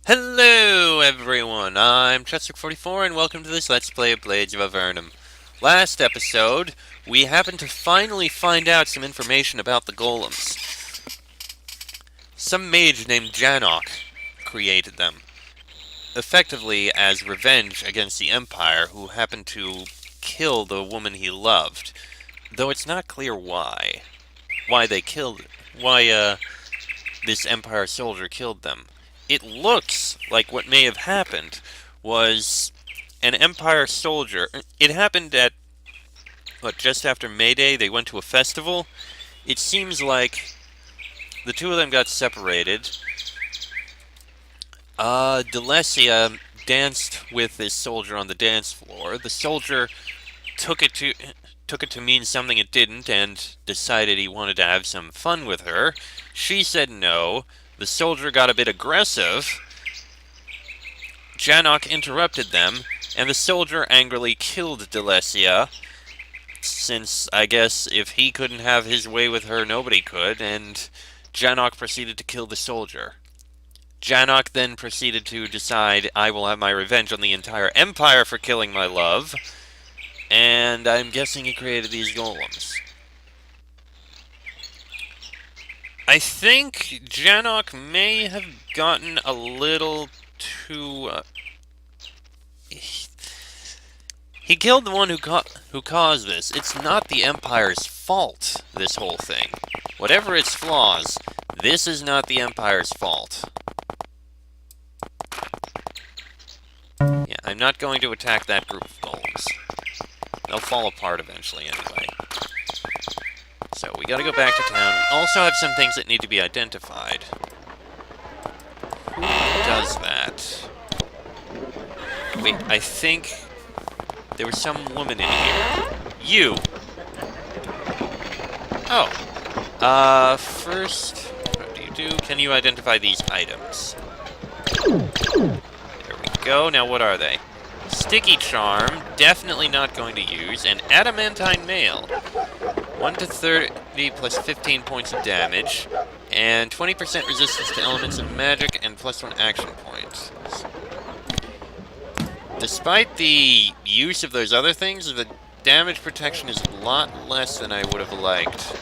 Hello everyone, I'm Chester44 and welcome to this Let's Play of Blades of Avernum. Last episode, we happened to finally find out some information about the golems. Some mage named Janok created them, effectively as revenge against the Empire, who happened to kill the woman he loved, though it's not clear why. Why this Empire soldier killed them. It looks like what may have happened was an Empire soldier. It happened at, just after May Day, they went to a festival. It seems like the two of them got separated. Delecia danced with this soldier on the dance floor. The soldier took it to mean something it didn't and decided he wanted to have some fun with her. She said no. The soldier got a bit aggressive. Janok interrupted them, and the soldier angrily killed Delecia, since, I guess, if he couldn't have his way with her, nobody could, and Janok proceeded to kill the soldier. Janok then proceeded to decide, I will have my revenge on the entire Empire for killing my love, and I'm guessing he created these golems. I think Janok may have gotten a little too... He killed the one who caused this. It's not the Empire's fault, this whole thing. Whatever its flaws, this is not the Empire's fault. Yeah, I'm not going to attack that group of golems. They'll fall apart eventually anyway. So, we gotta go back to town. We also have some things that need to be identified. Who does that? Wait, I think there was some woman in here. You! Oh. First, what do you do? Can you identify these items? There we go. Now, what are they? Sticky Charm, definitely not going to use, and Adamantine Mail. 1 to 30 plus 15 points of damage, and 20% resistance to elements of magic, and plus 1 action point. Despite the use of those other things, the damage protection is a lot less than I would have liked.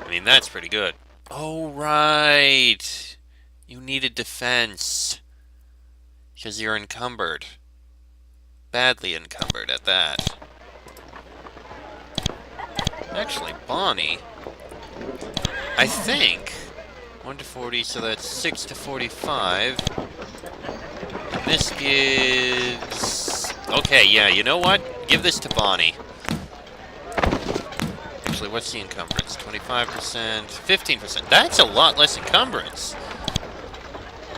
I mean, that's pretty good. Oh, right! You needed defense. Because you're encumbered. Badly encumbered at that. Actually, Bonnie, I think 1 to 40, so that's 6 to 45. And this gives... Okay, yeah, you know what? Give this to Bonnie. Actually, what's the encumbrance? 25%, 15%. That's a lot less encumbrance.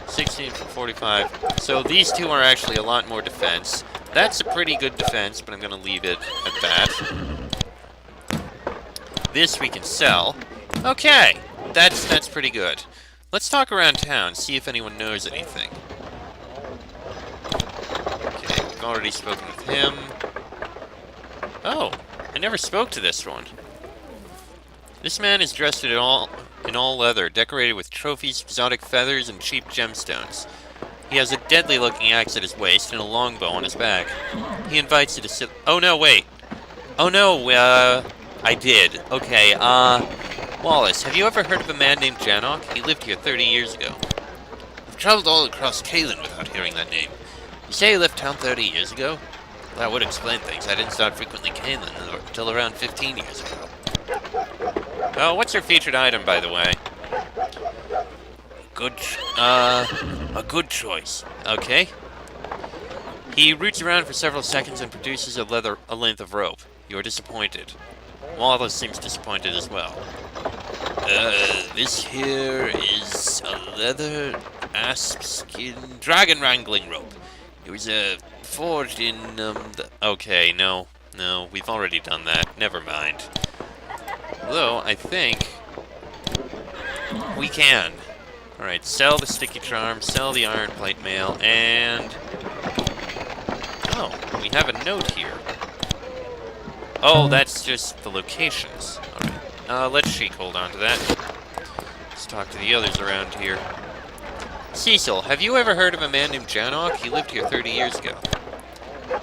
16 for 45. So these two are actually a lot more defense. That's a pretty good defense, but I'm going to leave it at that. This we can sell. Okay, that's pretty good. Let's talk around town, see if anyone knows anything. Okay, we've already spoken with him. Oh, I never spoke to this one. This man is dressed in all leather, decorated with trophies, exotic feathers, and cheap gemstones. He has a deadly-looking axe at his waist and a longbow on his back. He invites you to sit... Oh, no, wait. Oh, no, I did. Okay, Wallace, have you ever heard of a man named Janok? He lived here 30 years ago. I've traveled all across Kalen without hearing that name. You say he left town 30 years ago? Well, that would explain things. I didn't start frequently Kalen until around 15 years ago. Oh, what's your featured item, by the way? A good choice. Okay. He roots around for several seconds and produces a length of rope. You're disappointed. Wallace seems disappointed as well. This here is a leather asp skin dragon wrangling rope. It was forged in Okay, no, we've already done that. Never mind. Although I think we can. All right, sell the sticky charm, sell the iron plate mail, and oh, we have a note here. Oh, that's just the locations. Alright. Let Sheik hold on to that. Let's talk to the others around here. Cecil, have you ever heard of a man named Janok? He lived here 30 years ago.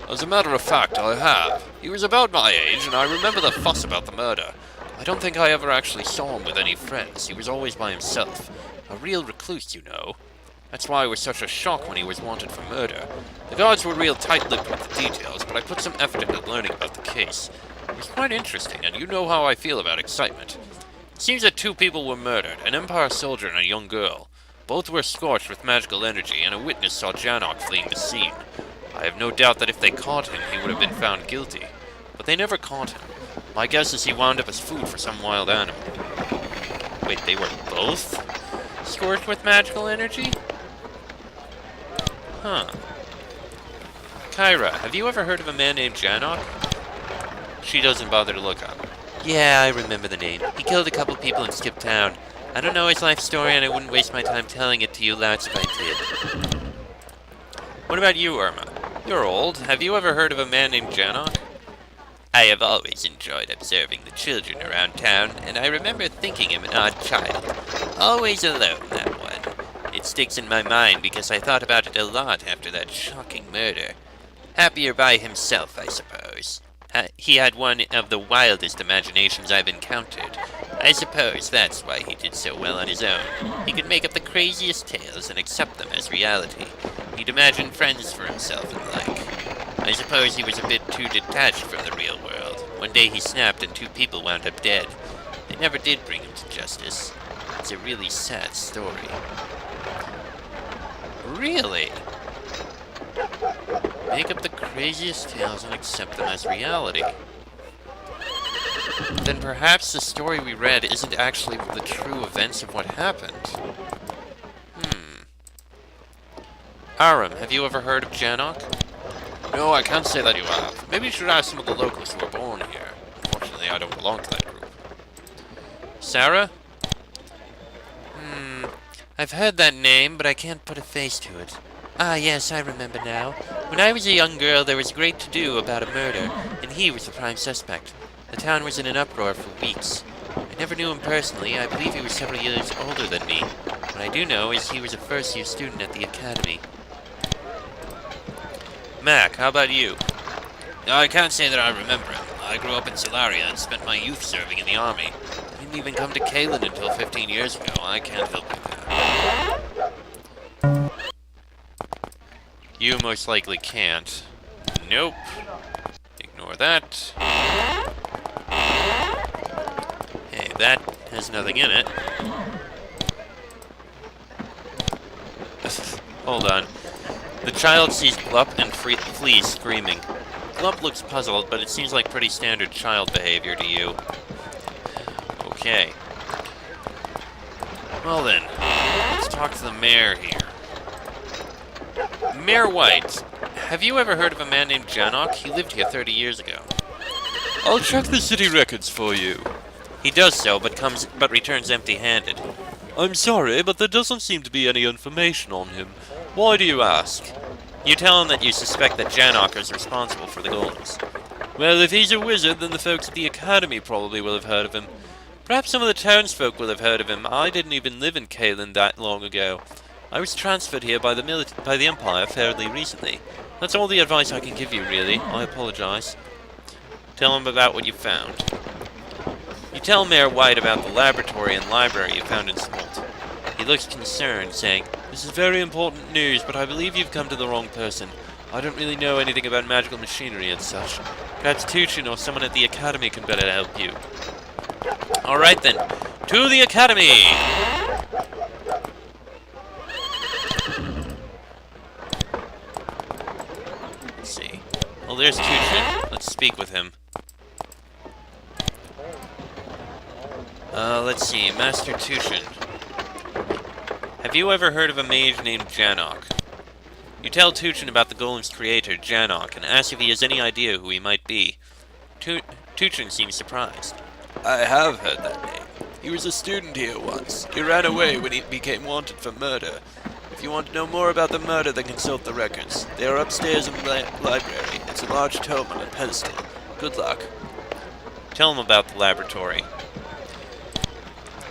As a matter of fact, I have. He was about my age, and I remember the fuss about the murder. I don't think I ever actually saw him with any friends. He was always by himself. A real recluse, you know. That's why it was such a shock when he was wanted for murder. The guards were real tight-lipped with the details, but I put some effort into learning about the case. It was quite interesting, and you know how I feel about excitement. It seems that 2 people were murdered, an Empire soldier and a young girl. Both were scorched with magical energy, and a witness saw Janok fleeing the scene. I have no doubt that if they caught him, he would have been found guilty. But they never caught him. My guess is he wound up as food for some wild animal. Wait, they were both scorched with magical energy? Huh. Kyra, have you ever heard of a man named Janok? She doesn't bother to look up. Yeah, I remember the name. He killed a couple people and skipped town. I don't know his life story, and I wouldn't waste my time telling it to you lads if I did. What about you, Irma? You're old. Have you ever heard of a man named Janok? I have always enjoyed observing the children around town, and I remember thinking him an odd child. Always alone, that one. It sticks in my mind because I thought about it a lot after that shocking murder. Happier by himself, I suppose. He had one of the wildest imaginations I've encountered. I suppose that's why he did so well on his own. He could make up the craziest tales and accept them as reality. He'd imagine friends for himself and like. I suppose he was a bit too detached from the real world. One day he snapped and 2 people wound up dead. They never did bring him to justice. It's a really sad story. Really? Make up the craziest tales and accept them as reality. Then perhaps the story we read isn't actually the true events of what happened. Aram, have you ever heard of Janok? No, I can't say that you have. Maybe you should ask some of the locals who were born here. Unfortunately, I don't belong to that group. Sarah? I've heard that name, but I can't put a face to it. Ah, yes, I remember now. When I was a young girl, there was great to-do about a murder, and he was the prime suspect. The town was in an uproar for weeks. I never knew him personally. I believe he was several years older than me. What I do know is he was a first-year student at the academy. Mac, how about you? I can't say that I remember him. I grew up in Solaria and spent my youth serving in the army. I didn't even come to Kalen until 15 years ago. I can't help with that. You most likely can't. Nope. Ignore that. Hey, that has nothing in it. Hold on. The child sees Glup and flees screaming. Glup looks puzzled, but it seems like pretty standard child behavior to you. Okay. Well then, let's talk to the mayor here. Mayor White, have you ever heard of a man named Janok? He lived here 30 years ago. I'll check the city records for you. He does so, but returns empty-handed. I'm sorry, but there doesn't seem to be any information on him. Why do you ask? You tell him that you suspect that Janok is responsible for the golems. Well, if he's a wizard, then the folks at the academy probably will have heard of him. Perhaps some of the townsfolk will have heard of him. I didn't even live in Kalen that long ago. I was transferred here by the Empire fairly recently. That's all the advice I can give you, really. I apologize. Tell him about what you found. You tell Mayor White about the laboratory and library you found in Smolt. He looks concerned, saying, "This is very important news, but I believe you've come to the wrong person. I don't really know anything about magical machinery and such. Perhaps Tuchin or someone at the Academy can better help you." Alright then, to the Academy! Let's see. Well, there's Tuchin. Let's speak with him. Let's see. Master Tuchin. Have you ever heard of a mage named Janok? You tell Tuchin about the golem's creator, Janok, and ask if he has any idea who he might be. Tuchin seems surprised. I have heard that name. He was a student here once. He ran away when he became wanted for murder. If you want to know more about the murder, then consult the records. They are upstairs in the library. It's a large tome on a pedestal. Good luck. Tell him about the laboratory.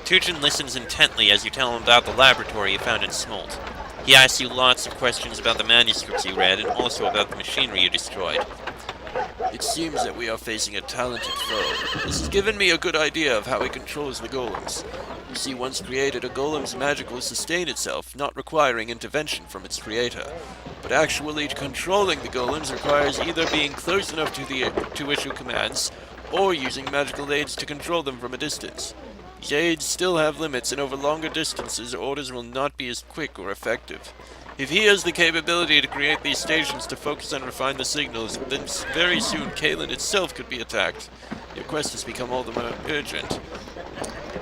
Tuchin listens intently as you tell him about the laboratory you found in Smolt. He asks you lots of questions about the manuscripts you read and also about the machinery you destroyed. It seems that we are facing a talented foe. This has given me a good idea of how he controls the golems. You see, once created, a golem's magic will sustain itself, not requiring intervention from its creator. But actually controlling the golems requires either being close enough to issue commands, or using magical aids to control them from a distance. These aids still have limits, and over longer distances, orders will not be as quick or effective. If he has the capability to create these stations to focus and refine the signals, then very soon Kalen itself could be attacked. Your quest has become all the more urgent.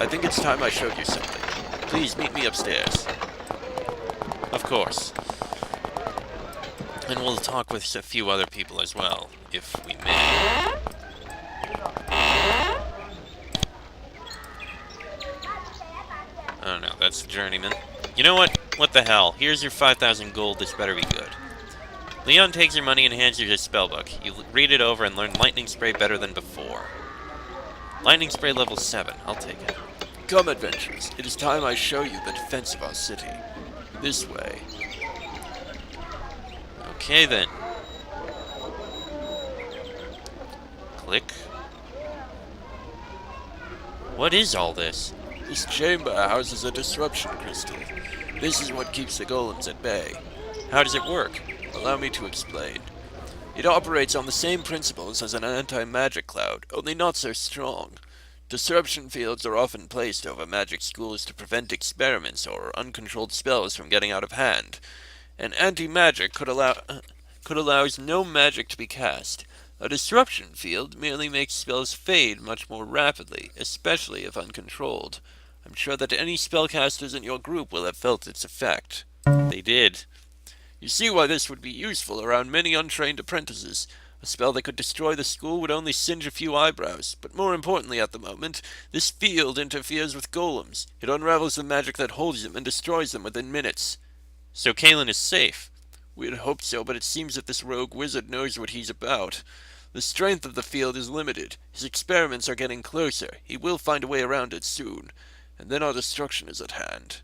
I think it's time I showed you something. Please meet me upstairs. Of course. And we'll talk with a few other people as well, if we may. Oh no, that's the journeyman. You know what? What the hell? Here's your 5,000 gold, this better be good. Leon takes your money and hands you his spellbook. You read it over and learn Lightning Spray better than before. Lightning Spray level 7, I'll take it. Come, adventurers. It is time I show you the defense of our city. This way. Okay then. Click. What is all this? This chamber houses a disruption crystal. This is what keeps the golems at bay. How does it work? Allow me to explain. It operates on the same principles as an anti-magic cloud, only not so strong. Disruption fields are often placed over magic schools to prevent experiments or uncontrolled spells from getting out of hand. An anti-magic allows no magic to be cast. A disruption field merely makes spells fade much more rapidly, especially if uncontrolled. I'm sure that any spellcasters in your group will have felt its effect. They did. You see why this would be useful around many untrained apprentices. A spell that could destroy the school would only singe a few eyebrows, but more importantly at the moment, this field interferes with golems. It unravels the magic that holds them and destroys them within minutes. So Kalen is safe. We'd hoped so, but it seems that this rogue wizard knows what he's about. The strength of the field is limited. His experiments are getting closer. He will find a way around it soon. And then our destruction is at hand.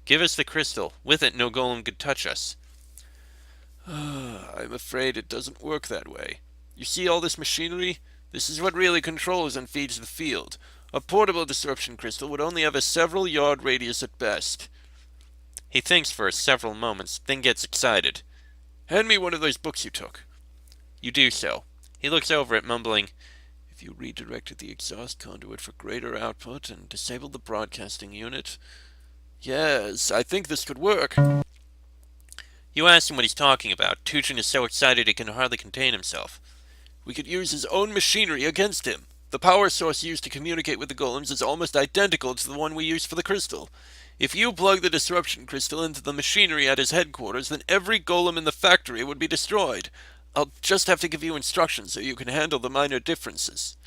Give us the crystal. With it, no golem could touch us. I'm afraid it doesn't work that way. You see all this machinery? This is what really controls and feeds the field. A portable disruption crystal would only have a several-yard radius at best. He thinks for several moments, then gets excited. Hand me one of those books you took. You do so. He looks over it, mumbling, If you redirected the exhaust conduit for greater output and disabled the broadcasting unit... Yes, I think this could work. You ask him what he's talking about. Tuchin is so excited he can hardly contain himself. We could use his own machinery against him. The power source used to communicate with the golems is almost identical to the one we use for the crystal. If you plug the disruption crystal into the machinery at his headquarters, then every golem in the factory would be destroyed. I'll just have to give you instructions so you can handle the minor differences.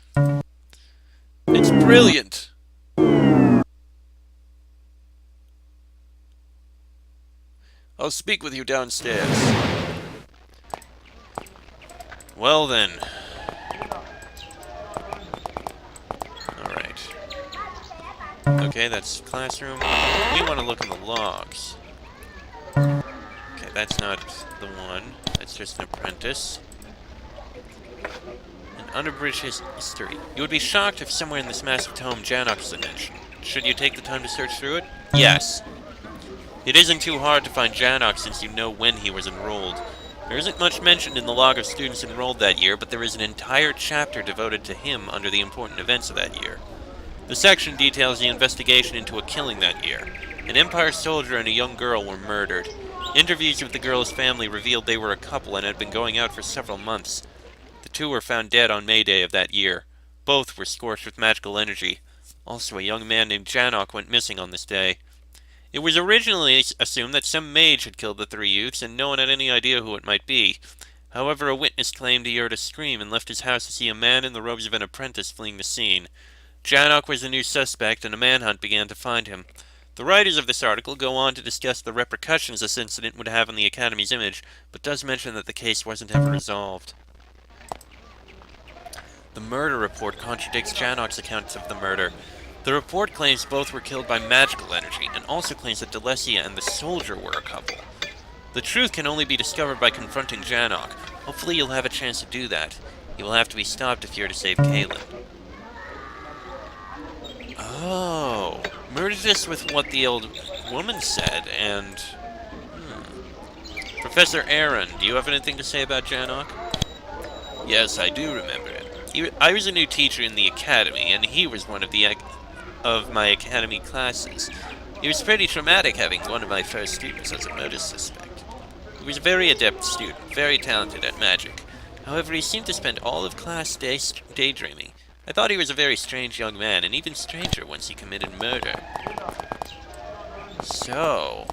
It's brilliant! I'll speak with you downstairs. Well then. Alright. Okay, that's classroom. We want to look in the logs. Okay, that's not the one. That's just an apprentice. An unabridged history. You would be shocked if somewhere in this massive tome Janok is mentioned. Should you take the time to search through it? Yes. It isn't too hard to find Janok since you know when he was enrolled. There isn't much mentioned in the log of students enrolled that year, but there is an entire chapter devoted to him under the important events of that year. The section details the investigation into a killing that year. An Empire soldier and a young girl were murdered. Interviews with the girl's family revealed they were a couple and had been going out for several months. The two were found dead on May Day of that year. Both were scorched with magical energy. Also, a young man named Janok went missing on this day. It was originally assumed that some mage had killed the three youths, and no one had any idea who it might be. However, a witness claimed he heard a scream and left his house to see a man in the robes of an apprentice fleeing the scene. Janok was the new suspect, and a manhunt began to find him. The writers of this article go on to discuss the repercussions this incident would have on the Academy's image, but does mention that the case wasn't ever resolved. The murder report contradicts Janok's accounts of the murder. The report claims both were killed by magical energy, and also claims that Delesia and the soldier were a couple. The truth can only be discovered by confronting Janok. Hopefully you'll have a chance to do that. You will have to be stopped if you're to save Kaelin. Oh, merge this with what the old woman said, and... Professor Aaron, do you have anything to say about Janok? Yes, I do remember it. I was a new teacher in the academy, and he was one of my academy classes. It was pretty traumatic having one of my first students as a murder suspect. He was a very adept student, very talented at magic. However, he seemed to spend all of class daydreaming. I thought he was a very strange young man, and even stranger once he committed murder. So...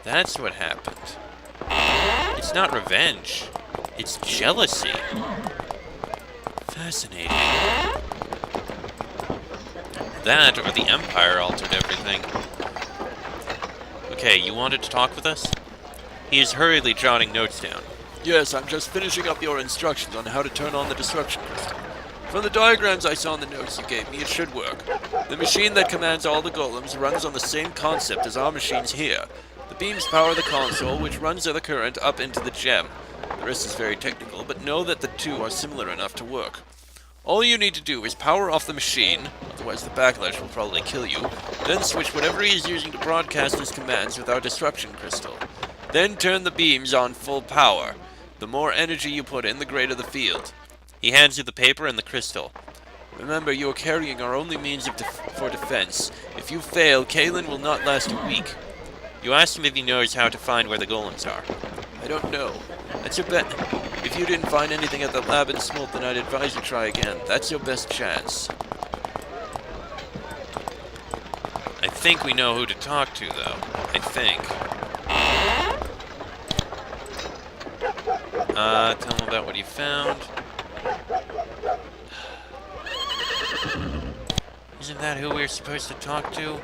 that's what happened. It's not revenge. It's jealousy. Fascinating. That, or the Empire altered everything. Okay, you wanted to talk with us? He is hurriedly jotting notes down. Yes, I'm just finishing up your instructions on how to turn on the destruction crystal. From the diagrams I saw in the notes you gave me, it should work. The machine that commands all the golems runs on the same concept as our machines here. The beams power the console, which runs the current up into the gem. The rest is very technical, but know that the two are similar enough to work. All you need to do is power off the machine, otherwise the backlash will probably kill you, then switch whatever he is using to broadcast his commands with our disruption crystal. Then turn the beams on full power. The more energy you put in, the greater the field. He hands you the paper and the crystal. Remember, you are carrying our only means for defense. If you fail, Kaelin will not last a week. You asked him if he knows how to find where the golems are. I don't know. That's your bet. If you didn't find anything at the lab in Smolt, then I'd advise you try again. That's your best chance. I think we know who to talk to, though. I think. Tell him about what you found. Isn't that who we're supposed to talk to?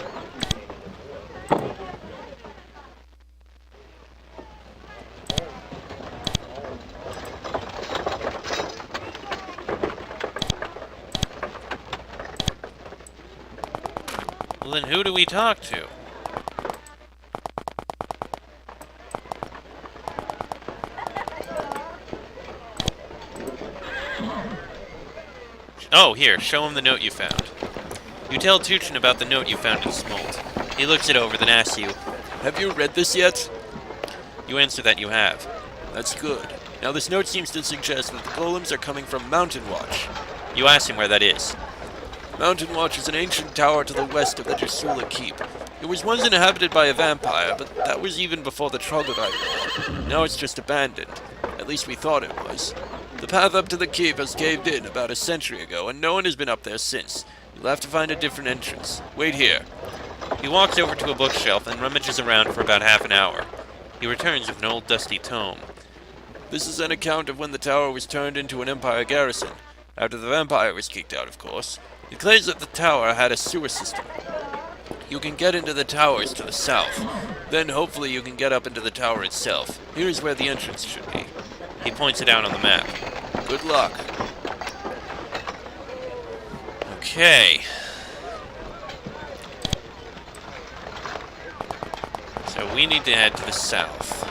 Well, then who do we talk to? Oh, here, show him the note you found. You tell Tuchin about the note you found in Smolt. He looks it over, then asks you, Have you read this yet? You answer that you have. That's good. Now this note seems to suggest that the golems are coming from Mountain Watch. You ask him where that is. Mountain Watch is an ancient tower to the west of the Drusilla Keep. It was once inhabited by a vampire, but that was even before the Troglodyte War. Now it's just abandoned. At least we thought it was. The path up to the keep has caved in about a century ago, and no one has been up there since. You'll have to find a different entrance. Wait here. He walks over to a bookshelf and rummages around for about half an hour. He returns with an old dusty tome. This is an account of when the tower was turned into an Empire garrison. After the vampire was kicked out, of course. It claims that the tower had a sewer system. You can get into the towers to the south. Then hopefully you can get up into the tower itself. Here's where the entrance should be. He points it out on the map. Good luck. Okay. So we need to head to the south.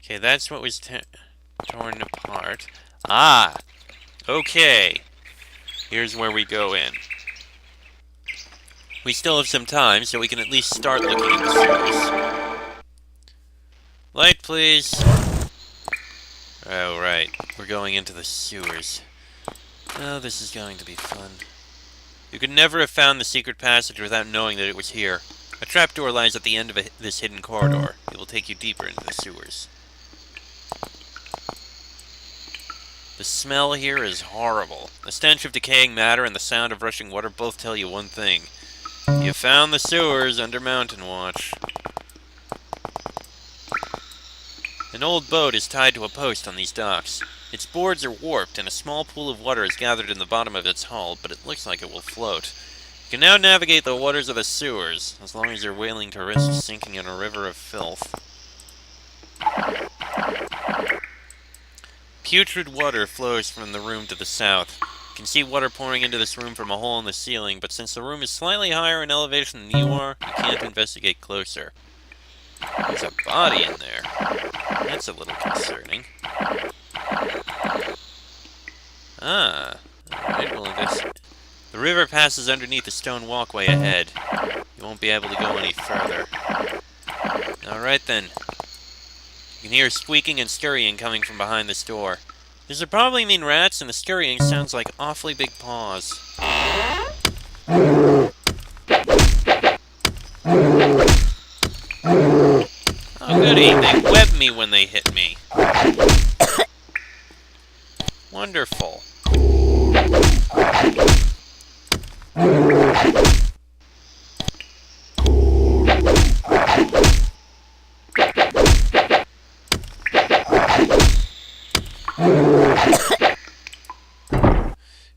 Okay, that's what was torn apart. Ah! Okay. Here's where we go in. We still have some time, so we can at least start looking at the sewers. Light, please. Oh, right. We're going into the sewers. Oh, this is going to be fun. You could never have found the secret passage without knowing that it was here. A trapdoor lies at the end of this hidden corridor. It will take you deeper into the sewers. The smell here is horrible. The stench of decaying matter and the sound of rushing water both tell you one thing. You found the sewers under Mountain Watch. An old boat is tied to a post on these docks. Its boards are warped, and a small pool of water is gathered in the bottom of its hull, but it looks like it will float. You can now navigate the waters of the sewers, as long as you're willing to risk sinking in a river of filth. Putrid water flows from the room to the south. You can see water pouring into this room from a hole in the ceiling, but since the room is slightly higher in elevation than you are, you can't investigate closer. There's a body in there. That's a little concerning. Ah, alright, well, the river passes underneath the stone walkway ahead. You won't be able to go any further. Alright then. You can hear squeaking and scurrying coming from behind this door. This would probably mean rats, and the scurrying sounds like awfully big paws. Oh, goody, they web me when they hit me. Wonderful.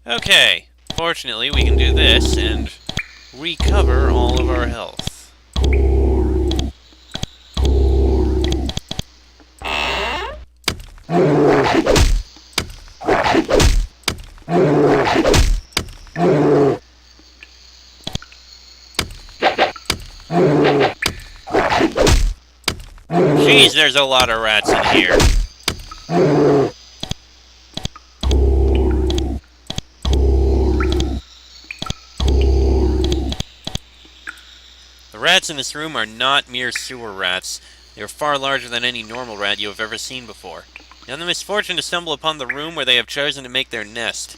Okay, fortunately we can do this and recover all of our health. Jeez, there's a lot of rats in here. The rats in this room are not mere sewer rats. They are far larger than any normal rat you have ever seen before. You have the misfortune to stumble upon the room where they have chosen to make their nest.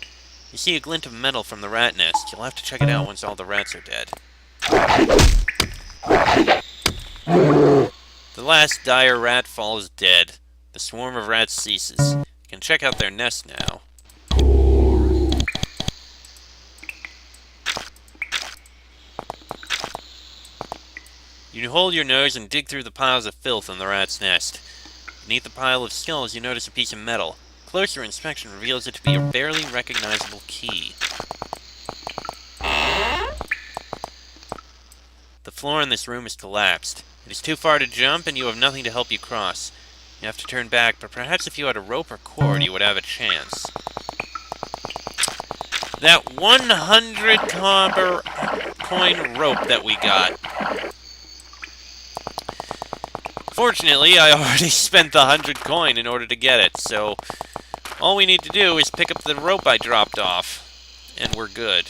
You see a glint of metal from the rat nest. You'll have to check it out once all the rats are dead. The last dire rat falls dead. The swarm of rats ceases. You can check out their nest now. You hold your nose and dig through the piles of filth in the rat's nest. Beneath the pile of skulls, you notice a piece of metal. Closer inspection reveals it to be a barely recognizable key. The floor in this room is collapsed. It is too far to jump, and you have nothing to help you cross. You have to turn back, but perhaps if you had a rope or cord, you would have a chance. That 100 copper coin rope that we got. Fortunately, I already spent the 100 coin in order to get it, so all we need to do is pick up the rope I dropped off, and we're good.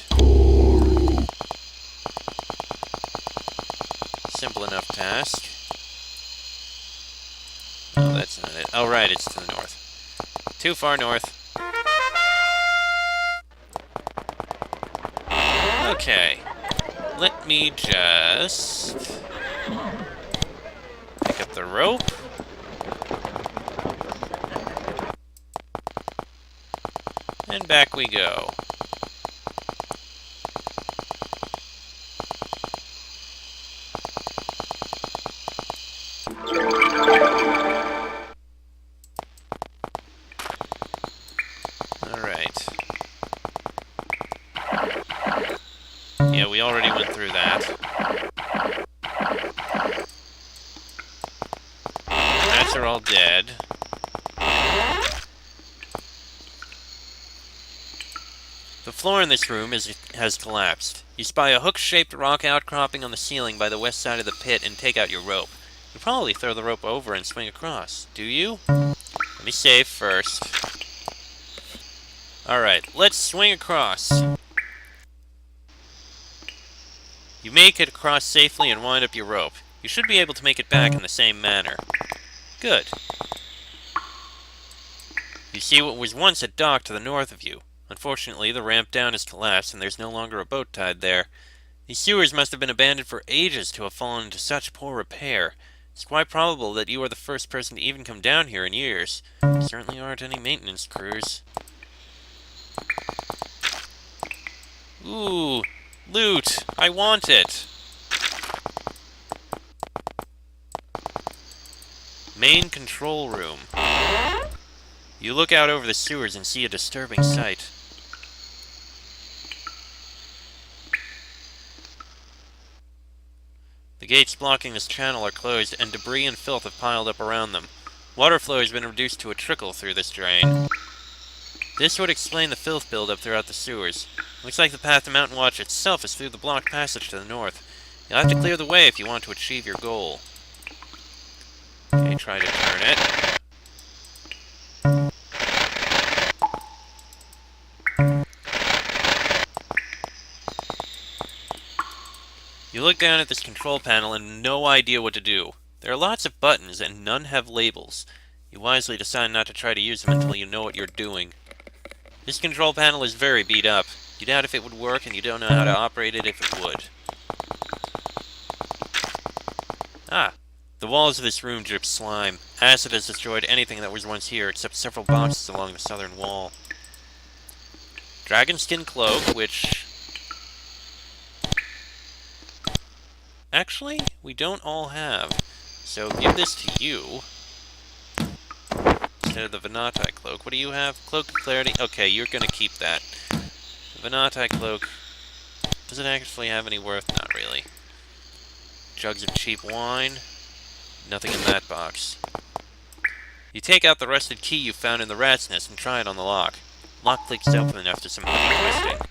Simple enough task. Oh, that's not it. Oh, right, it's to the north. Too far north. Okay. Let me just pick up the rope. And back we go. Alright. Yeah, we already went through that. Rats are all dead. The floor in this room has collapsed. You spy a hook-shaped rock outcropping on the ceiling by the west side of the pit and take out your rope. You probably throw the rope over and swing across. Do you? Let me save first. Alright, let's swing across. You make it across safely and wind up your rope. You should be able to make it back in the same manner. Good. You see what was once a dock to the north of you. Unfortunately, the ramp down has collapsed and there's no longer a boat tied there. These sewers must have been abandoned for ages to have fallen into such poor repair. It's quite probable that you are the first person to even come down here in years. There certainly aren't any maintenance crews. Ooh, loot! I want it! Main control room. You look out over the sewers and see a disturbing sight. The gates blocking this channel are closed, and debris and filth have piled up around them. Water flow has been reduced to a trickle through this drain. This would explain the filth buildup throughout the sewers. Looks like the path to Mountain Watch itself is through the blocked passage to the north. You'll have to clear the way if you want to achieve your goal. Okay, try to turn it. You look down at this control panel and no idea what to do. There are lots of buttons and none have labels. You wisely decide not to try to use them until you know what you're doing. This control panel is very beat up. You doubt if it would work and you don't know how to operate it if it would. Ah, the walls of this room drip slime. Acid has destroyed anything that was once here except several boxes along the southern wall. Dragonskin cloak, which... actually, we don't all have. So give this to you. Instead of the Venatai cloak. What do you have? Cloak of Clarity? Okay, you're gonna keep that. The Venatai cloak... does it actually have any worth? Not really. Jugs of cheap wine. Nothing in that box. You take out the rusted key you found in the rat's nest and try it on the lock. Lock clicks open after some heavy twisting.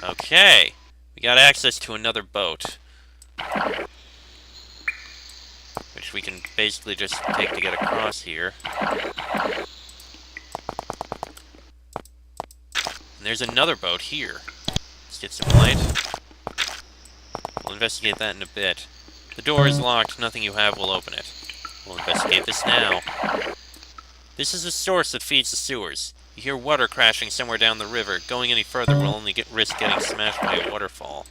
Okay, we got access to another boat. Which we can basically just take to get across here. And there's another boat here. Let's get some light. We'll investigate that in a bit. The door is locked, nothing you have will open it. We'll investigate this now. This is the source that feeds the sewers. You hear water crashing somewhere down the river. Going any further will only risk getting smashed by a waterfall.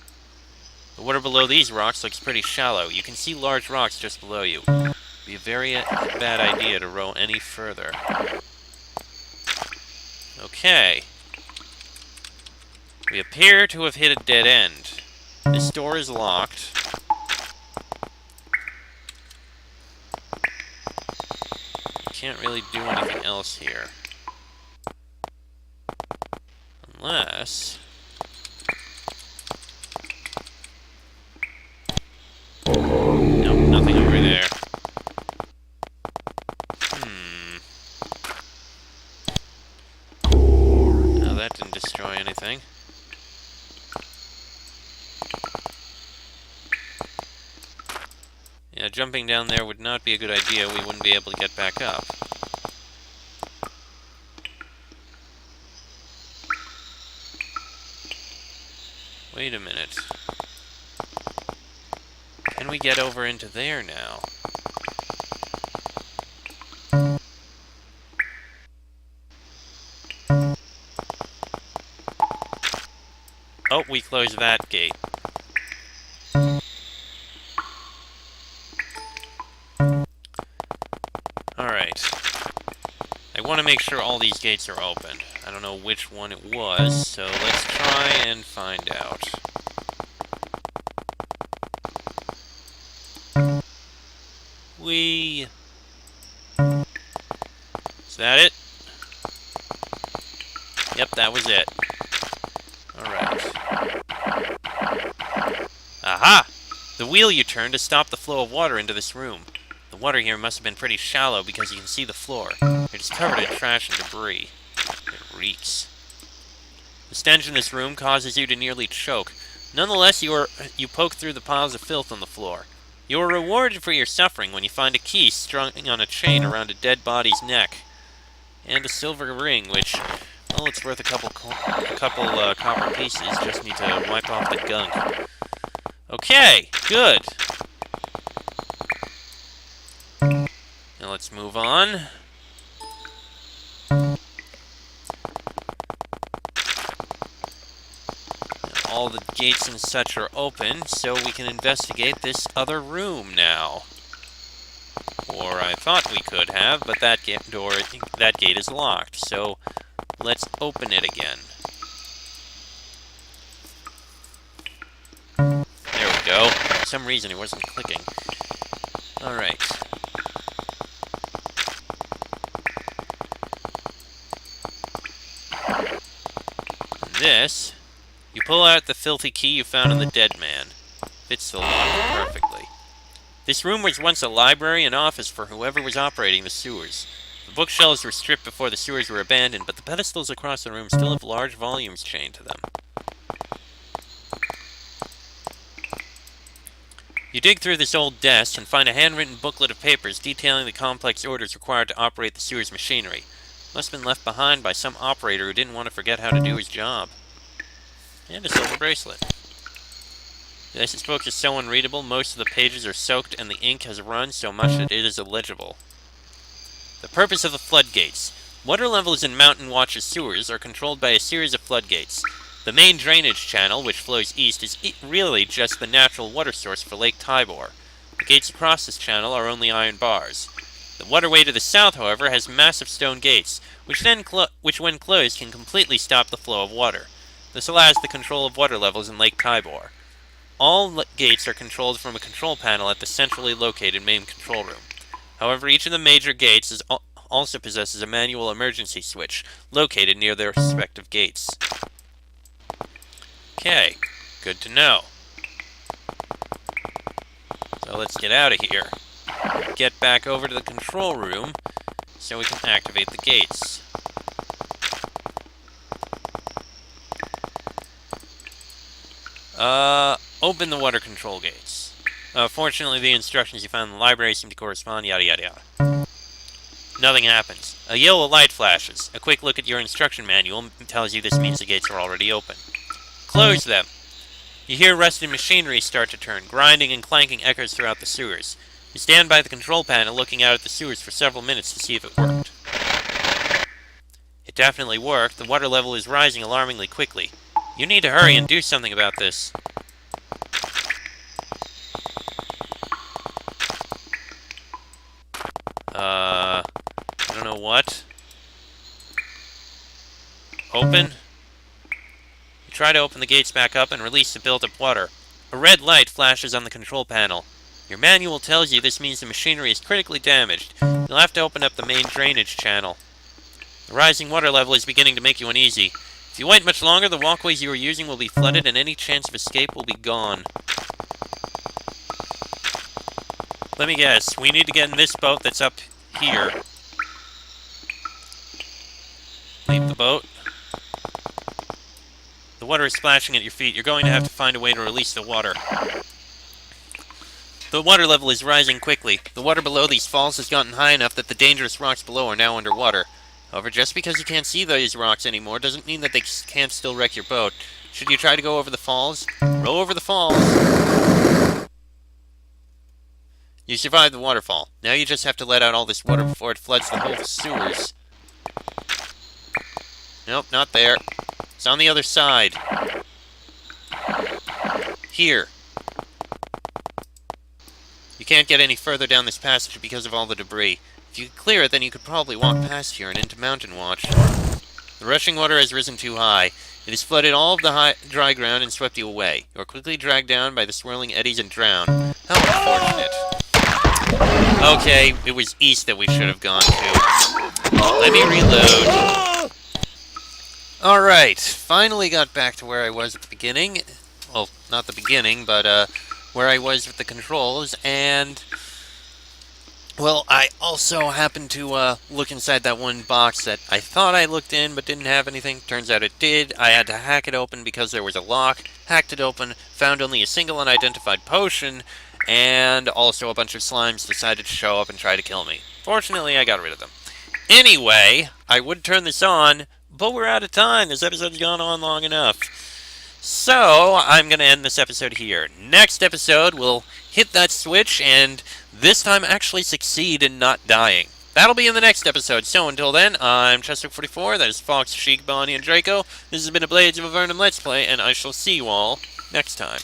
The water below these rocks looks pretty shallow. You can see large rocks just below you. It'd be a very bad idea to row any further. Okay. We appear to have hit a dead end. This door is locked. Can't really do anything else here. Unless... nope, nothing over there. No, that didn't destroy anything. Yeah, jumping down there would not be a good idea. We wouldn't be able to get back up. Wait a minute. Can we get over into there now? Oh, we closed that gate. Alright. I want to make sure all these gates are open. I don't know which one it was, so let's try and find out. Is that it? Yep, that was it. Alright. Aha! The wheel you turned to stop the flow of water into this room. The water here must have been pretty shallow because you can see the floor. It is covered in trash and debris. It reeks. The stench in this room causes you to nearly choke. Nonetheless, you poke through the piles of filth on the floor. You are rewarded for your suffering when you find a key strung on a chain around a dead body's neck. And a silver ring, which, well, it's worth a couple copper pieces. Just need to wipe off the gunk. Okay, good. Now let's move on. All the gates and such are open, so we can investigate this other room now. Or I thought we could have, but that gate is locked, so let's open it again. There we go. For some reason it wasn't clicking. Alright. this. You pull out the filthy key you found on the dead man. Fits the lock perfectly. This room was once a library and office for whoever was operating the sewers. The bookshelves were stripped before the sewers were abandoned, but the pedestals across the room still have large volumes chained to them. You dig through this old desk and find a handwritten booklet of papers detailing the complex orders required to operate the sewer's machinery. Must have been left behind by some operator who didn't want to forget how to do his job. And a silver bracelet. This book is so unreadable, most of the pages are soaked and the ink has run so much that it is illegible. The purpose of the floodgates. Water levels in Mountain Watch's sewers are controlled by a series of floodgates. The main drainage channel, which flows east, is really just the natural water source for Lake Tybor. The gates across this channel are only iron bars. The waterway to the south, however, has massive stone gates, which when closed can completely stop the flow of water. This allows the control of water levels in Lake Tybor. All gates are controlled from a control panel at the centrally located main control room. However, each of the major gates also possesses a manual emergency switch, located near their respective gates. Okay, good to know. So let's get out of here. Get back over to the control room so we can activate the gates. Open the water control gates. Fortunately, the instructions you found in the library seem to correspond, yada yada yada. Nothing happens. A yellow light flashes. A quick look at your instruction manual tells you this means the gates are already open. Close them. You hear rusted machinery start to turn. Grinding and clanking echoes throughout the sewers. You stand by the control panel looking out at the sewers for several minutes to see if it worked. It definitely worked. The water level is rising alarmingly quickly. You need to hurry and do something about this. I don't know what. Open. You try to open the gates back up and release the built-up water. A red light flashes on the control panel. Your manual tells you this means the machinery is critically damaged. You'll have to open up the main drainage channel. The rising water level is beginning to make you uneasy. If you wait much longer, the walkways you are using will be flooded and any chance of escape will be gone. Let me guess, we need to get in this boat that's up here. Leave the boat. The water is splashing at your feet. You're going to have to find a way to release the water. The water level is rising quickly. The water below these falls has gotten high enough that the dangerous rocks below are now underwater. However, just because you can't see those rocks anymore doesn't mean that they can't still wreck your boat. Should you try to go over the falls? Row over the falls. You survived the waterfall. Now you just have to let out all this water before it floods the whole sewers. Nope, not there. It's on the other side. Here. You can't get any further down this passage because of all the debris. If you could clear it, then you could probably walk past here and into Mountain Watch. The rushing water has risen too high. It has flooded all of the dry ground and swept you away. You are quickly dragged down by the swirling eddies and drowned. How unfortunate. Okay, it was east that we should have gone to. Let me reload. Alright, finally got back to where I was at the beginning. Well, not the beginning, but where I was with the controls, and well, I also happened to look inside that one box that I thought I looked in but didn't have anything. Turns out it did. I had to hack it open because there was a lock. Hacked it open, found only a single unidentified potion, and also a bunch of slimes decided to show up and try to kill me. Fortunately, I got rid of them. Anyway, I would turn this on, but we're out of time. This episode's gone on long enough. So, I'm going to end this episode here. Next episode, we'll hit that switch and this time actually succeed in not dying. That'll be in the next episode. So, until then, I'm Chester44, that is Fox, Sheik, Bonnie, and Draco. This has been a Blades of Avernum Let's Play, and I shall see you all next time.